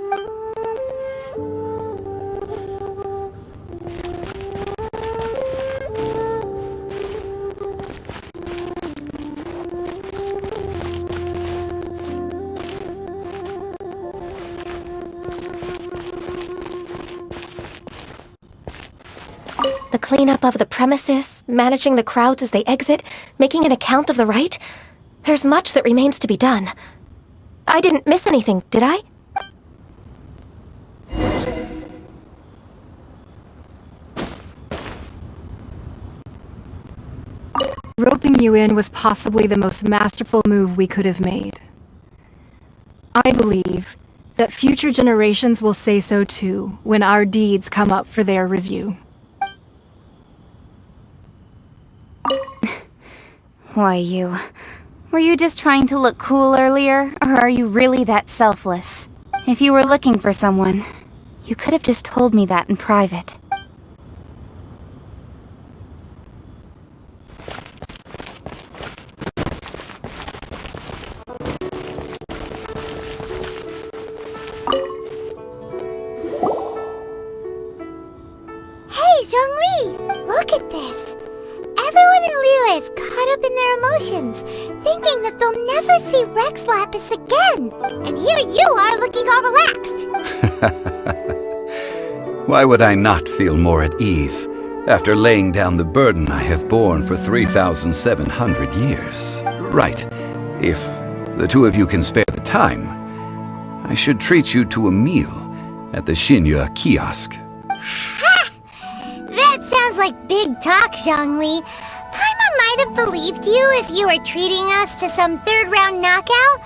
The cleanup of the premises, managing the crowds as they exit, making an account of the rite? There's much that remains to be done. I didn't miss anything, did I? Roping you in was possibly the most masterful move we could have made. I believe that future generations will say so too when our deeds come up for their review. Why, you... Were you just trying to look cool earlier, or are you really that selfless? If you were looking for someone, you could have just told me that in private. Hey, Zhongli! Look at this! Everyone in Liyue is caught up in their emotions, thinking that they'll never see Rex Lapis again. And here you are looking all relaxed. Why would I not feel more at ease? after laying down the burden I have borne for 3,700 years. Right. If the two of you can spare the time, I should treat you to a meal at the Shinya kiosk. Ha! That sounds like big talk, Zhongli. Paimon might have believed you if you were treating us to some third-round knockout,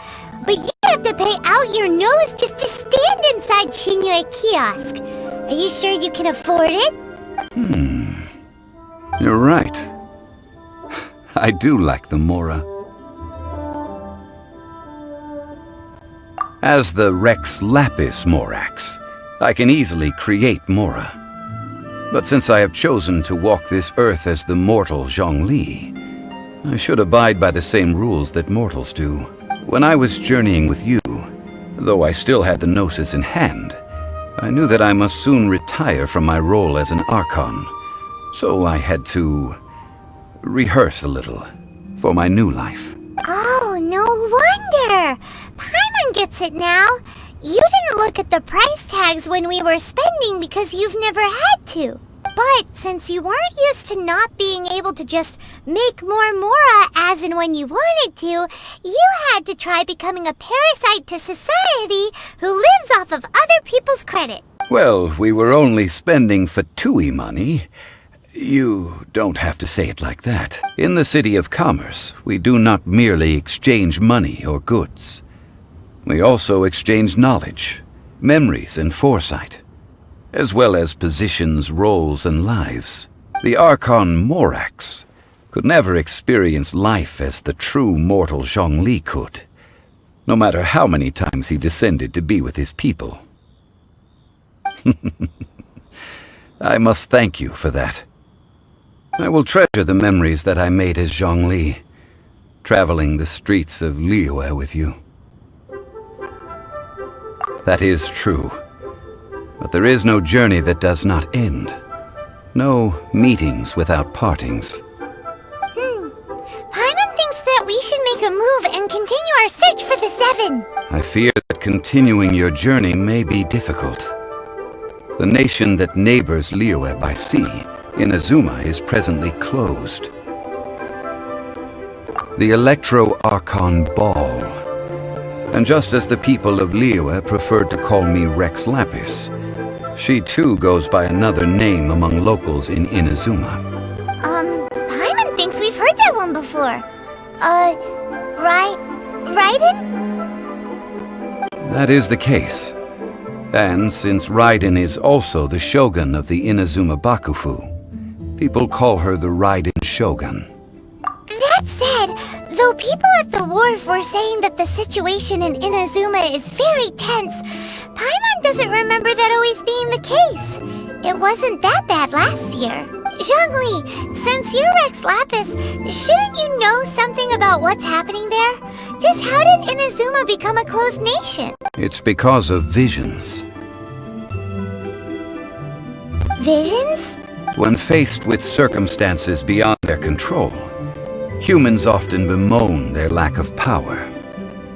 but you have to pay out your nose just to stand inside Shinya kiosk. Are you sure you can afford it? You're right. I do lack the Mora. As the Rex Lapis Morax, I can easily create Mora. But since I have chosen to walk this earth as the mortal Zhongli, I should abide by the same rules that mortals do. When I was journeying with you, though I still had the Gnosis in hand, I knew that I must soon retire from my role as an Archon, so I had to rehearse a little for my new life. Oh, no wonder! Paimon gets it now. You didn't look at the price tags when we were spending because you've never had to. But since you weren't used to not being able to just make more Mora as and when you wanted to, you had to try becoming a parasite to society who lives off of other people's credit. Well, we were only spending Fatui money. You don't have to say it like that. In the City of Commerce, we do not merely exchange money or goods. We also exchange knowledge, memories, and foresight, as well as positions, roles, and lives. The Archon Morax could never experience life as the true mortal Zhongli could, no matter how many times he descended to be with his people. I must thank you for that. I will treasure the memories that I made as Zhongli, traveling the streets of Liyue with you. That is true. But there is no journey that does not end. No meetings without partings. Paimon thinks that we should make a move and continue our search for the Seven. I fear that continuing your journey may be difficult. The nation that neighbors Liyue by sea, Inazuma, is presently closed. The Electro-Archon Ball. And just as the people of Liyue preferred to call me Rex Lapis, she too goes by another name among locals in Inazuma. Paimon thinks we've heard that one before. Raiden? That is the case. And since Raiden is also the Shogun of the Inazuma Bakufu, people call her the Raiden Shogun. That said, though people at the wharf were saying that the situation in Inazuma is very tense, Paimon doesn't remember that always being the case. It wasn't that bad last year. Zhongli, since you're Rex Lapis, shouldn't you know something about what's happening there? Just how did Inazuma become a closed nation? It's because of visions. Visions? When faced with circumstances beyond their control, humans often bemoan their lack of power.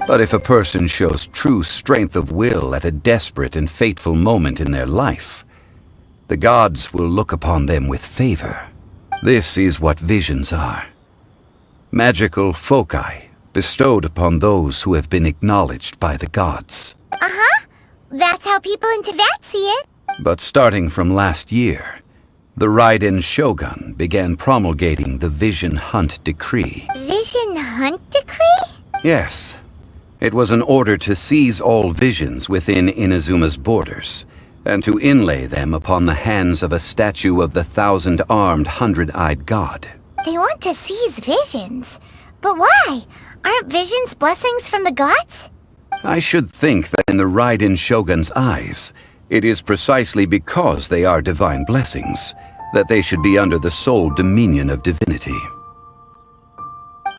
But if a person shows true strength of will at a desperate and fateful moment in their life, the gods will look upon them with favor. This is what visions are. Magical foci bestowed upon those who have been acknowledged by the gods. Uh-huh. That's how people in Teyvat see it. But starting from last year, the Raiden Shogun began promulgating the Vision Hunt Decree. Vision Hunt Decree? Yes. It was an order to seize all visions within Inazuma's borders, and to inlay them upon the hands of a statue of the 1,000-armed, 100-eyed god. They want to seize visions. But why? Aren't visions blessings from the gods? I should think that in the Raiden Shogun's eyes, it is precisely because they are divine blessings that they should be under the sole dominion of divinity.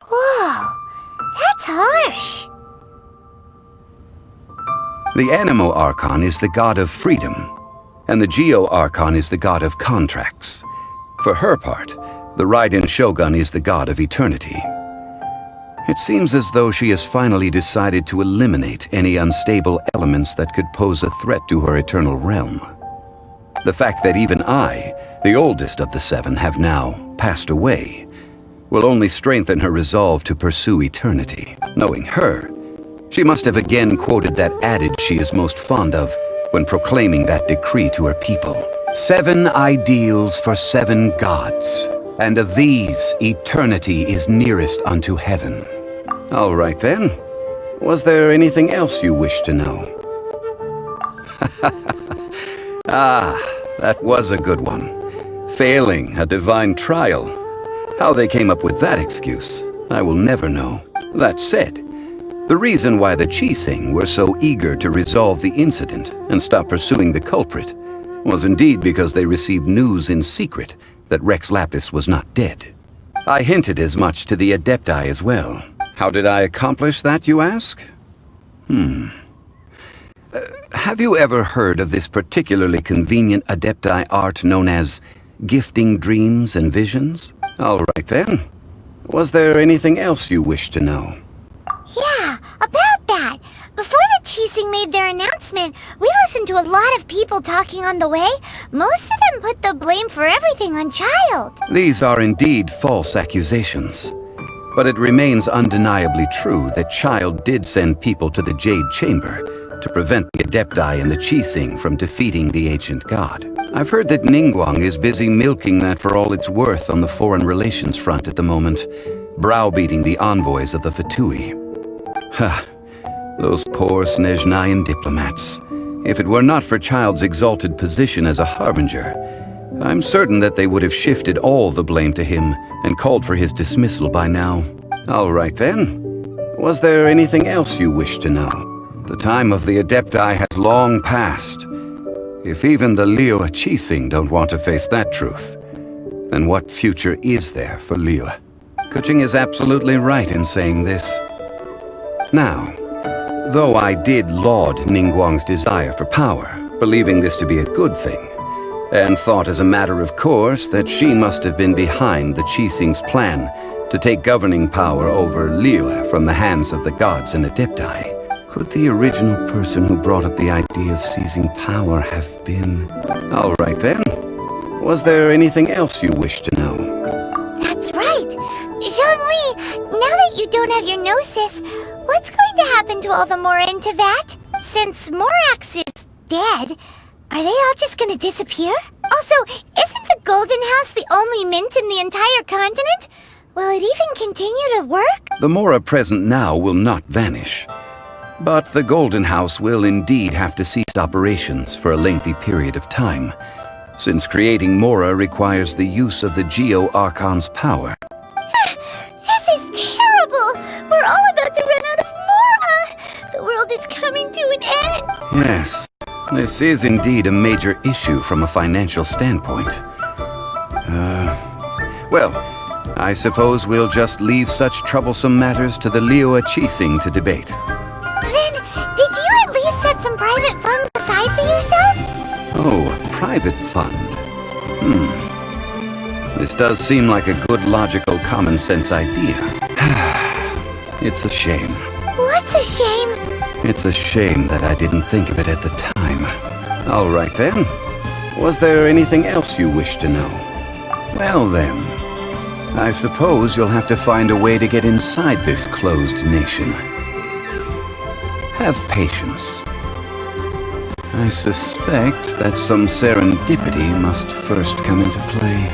Whoa, that's harsh. The Animo Archon is the god of freedom, and the Geo Archon is the god of contracts. For her part, the Raiden Shogun is the god of eternity. It seems as though she has finally decided to eliminate any unstable elements that could pose a threat to her eternal realm. The fact that even I, the oldest of the 7, have now passed away, will only strengthen her resolve to pursue eternity. Knowing her, she must have again quoted that adage she is most fond of when proclaiming that decree to her people. 7 ideals for 7 gods, and of these, eternity is nearest unto heaven. All right then. Was there anything else you wish to know? Ah, that was a good one. Failing a divine trial. How they came up with that excuse, I will never know. That said, the reason why the Qixing were so eager to resolve the incident and stop pursuing the culprit was indeed because they received news in secret that Rex Lapis was not dead. I hinted as much to the Adepti as well. How did I accomplish that, you ask? Have you ever heard of this particularly convenient Adepti art known as gifting dreams and visions? All right then. Was there anything else you wish to know? Yeah, about that. Before the Qixing made their announcement, we listened to a lot of people talking on the way. Most of them put the blame for everything on Child. These are indeed false accusations. But it remains undeniably true that Child did send people to the Jade Chamber to prevent the Adepti and the Qixing from defeating the ancient god. I've heard that Ningguang is busy milking that for all it's worth on the foreign relations front at the moment, browbeating the envoys of the Fatui. Ha! Those poor Snezhnayan diplomats. If it were not for Child's exalted position as a harbinger, I'm certain that they would have shifted all the blame to him and called for his dismissal by now. All right then. Was there anything else you wish to know? The time of the Adepti has long passed. If even the Liyue Qixing don't want to face that truth, then what future is there for Liyue? Keqing is absolutely right in saying this. Now, though I did laud Ningguang's desire for power, believing this to be a good thing, and thought as a matter of course that she must have been behind the Qixing's plan to take governing power over Liyue from the hands of the gods and Adepti, could the original person who brought up the idea of seizing power have been... All right then. Was there anything else you wish to know? That's right. Zhongli, now that you don't have your gnosis, what's going to happen to all the Mora in Teyvat? Since Morax is dead, are they all just gonna disappear? Also, isn't the Golden House the only mint in the entire continent? Will it even continue to work? The Mora present now will not vanish. But the Golden House will indeed have to cease operations for a lengthy period of time, since creating Mora requires the use of the Geo-Archon's power. This is terrible! We're all about to run out of Mora! The world is coming to an end! Yes, this is indeed a major issue from a financial standpoint. Well, I suppose we'll just leave such troublesome matters to the Liyue Qixing to debate. Then, did you at least set some private funds aside for yourself? Oh, a private fund. This does seem like a good, logical, common-sense idea. It's a shame. What's a shame? It's a shame that I didn't think of it at the time. All right then. Was there anything else you wish to know? Well then, I suppose you'll have to find a way to get inside this closed nation. Have patience. I suspect that some serendipity must first come into play.